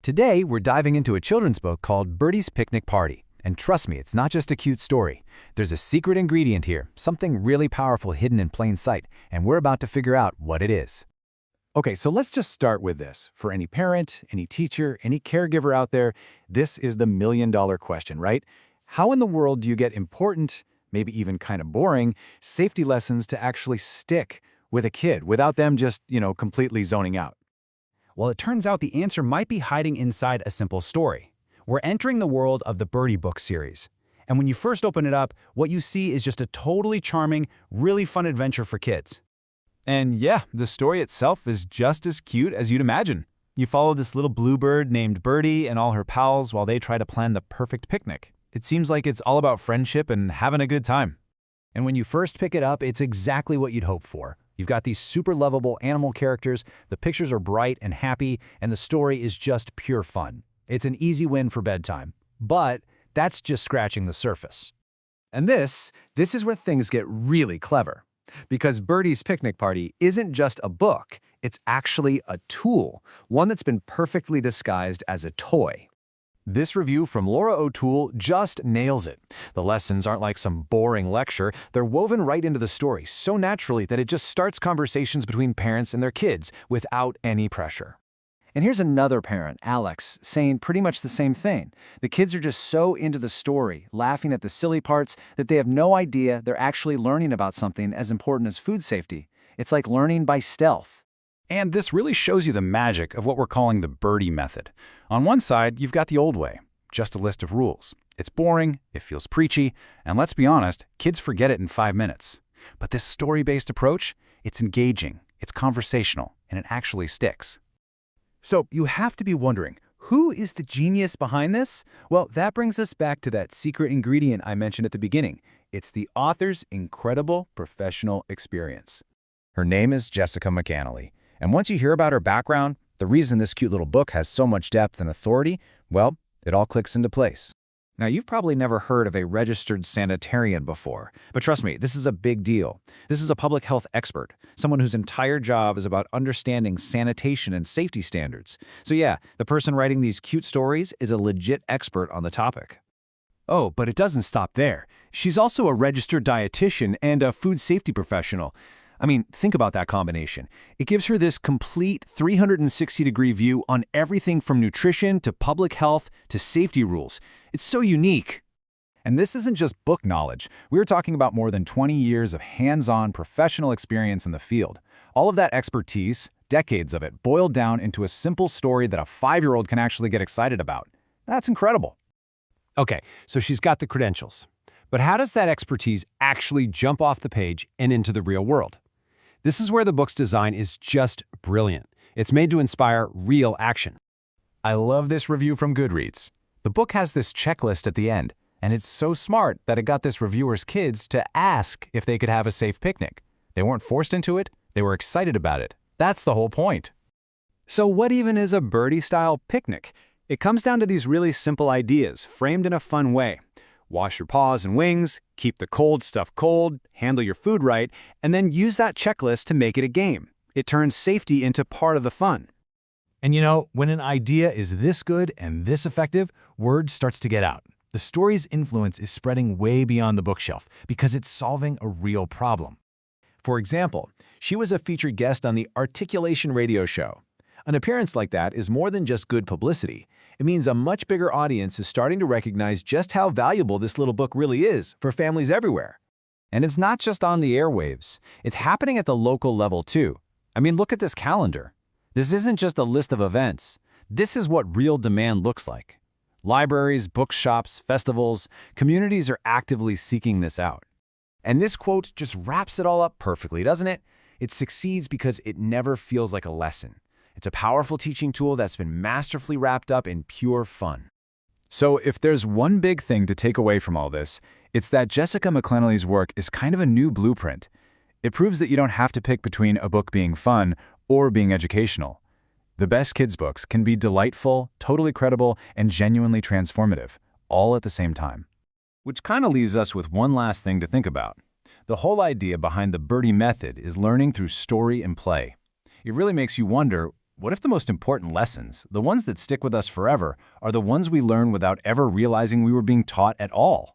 Today, we're diving into a children's book called Birdie's Picnic Party. And trust me, it's not just a cute story. There's a secret ingredient here, something really powerful hidden in plain sight, and we're about to figure out what it is. Okay, so let's just start with this. For any parent, any teacher, any caregiver out there, this is the million-dollar question, right? How in the world do you get important, maybe even kind of boring, safety lessons to actually stick with a kid without them just, completely zoning out? Well, it turns out the answer might be hiding inside a simple story. We're entering the world of the Birdie book series. And when you first open it up, what you see is just a totally charming, really fun adventure for kids. And yeah, the story itself is just as cute as you'd imagine. You follow this little bluebird named Birdie and all her pals while they try to plan the perfect picnic. It seems like it's all about friendship and having a good time. And when you first pick it up, it's exactly what you'd hope for. You've got these super lovable animal characters, the pictures are bright and happy, and the story is just pure fun. It's an easy win for bedtime. But that's just scratching the surface. And this is where things get really clever. Because Birdie's Picnic Party isn't just a book, it's actually a tool, one that's been perfectly disguised as a toy. This review from Laura O'Toole just nails it. The lessons aren't like some boring lecture, they're woven right into the story so naturally that it just starts conversations between parents and their kids without any pressure. And here's another parent, Alex, saying pretty much the same thing. The kids are just so into the story, laughing at the silly parts, that they have no idea they're actually learning about something as important as food safety. It's like learning by stealth. And this really shows you the magic of what we're calling the Birdie method. On one side, you've got the old way, just a list of rules. It's boring, it feels preachy, and let's be honest, kids forget it in 5 minutes. But this story-based approach, it's engaging, it's conversational, and it actually sticks. So you have to be wondering, who is the genius behind this? Well, that brings us back to that secret ingredient I mentioned at the beginning. It's the author's incredible professional experience. Her name is Jessica McAnelly. And once you hear about her background, the reason this cute little book has so much depth and authority, well, it all clicks into place. Now, you've probably never heard of a registered sanitarian before, but trust me, this is a big deal. This is a public health expert, someone whose entire job is about understanding sanitation and safety standards. So yeah, the person writing these cute stories is a legit expert on the topic. Oh, but it doesn't stop there. She's also a registered dietitian and a food safety professional. I mean, think about that combination. It gives her this complete 360-degree view on everything from nutrition to public health to safety rules. It's so unique. And this isn't just book knowledge. We're talking about more than 20 years of hands-on professional experience in the field. All of that expertise, decades of it, boiled down into a simple story that a 5-year-old can actually get excited about. That's incredible. Okay, so she's got the credentials. But how does that expertise actually jump off the page and into the real world? This is where the book's design is just brilliant. It's made to inspire real action. I love this review from Goodreads. The book has this checklist at the end, and it's so smart that it got this reviewer's kids to ask if they could have a safe picnic. They weren't forced into it, they were excited about it. That's the whole point. So what even is a Birdie-style picnic? It comes down to these really simple ideas, framed in a fun way. Wash your paws and wings, keep the cold stuff cold, handle your food right, and then use that checklist to make it a game. It turns safety into part of the fun. And when an idea is this good and this effective, word starts to get out. The story's influence is spreading way beyond the bookshelf because it's solving a real problem. For example, she was a featured guest on the Articulation radio show. An appearance like that is more than just good publicity. It means a much bigger audience is starting to recognize just how valuable this little book really is for families everywhere. And it's not just on the airwaves. It's happening at the local level too. I mean, look at this calendar. This isn't just a list of events. This is what real demand looks like. Libraries, bookshops, festivals, communities are actively seeking this out. And this quote just wraps it all up perfectly, doesn't it? It succeeds because it never feels like a lesson. It's a powerful teaching tool that's been masterfully wrapped up in pure fun. So if there's one big thing to take away from all this, it's that Jessica McAnelly's work is kind of a new blueprint. It proves that you don't have to pick between a book being fun or being educational. The best kids' books can be delightful, totally credible, and genuinely transformative, all at the same time. Which kind of leaves us with one last thing to think about. The whole idea behind the Birdie method is learning through story and play. It really makes you wonder, what if the most important lessons, the ones that stick with us forever, are the ones we learn without ever realizing we were being taught at all?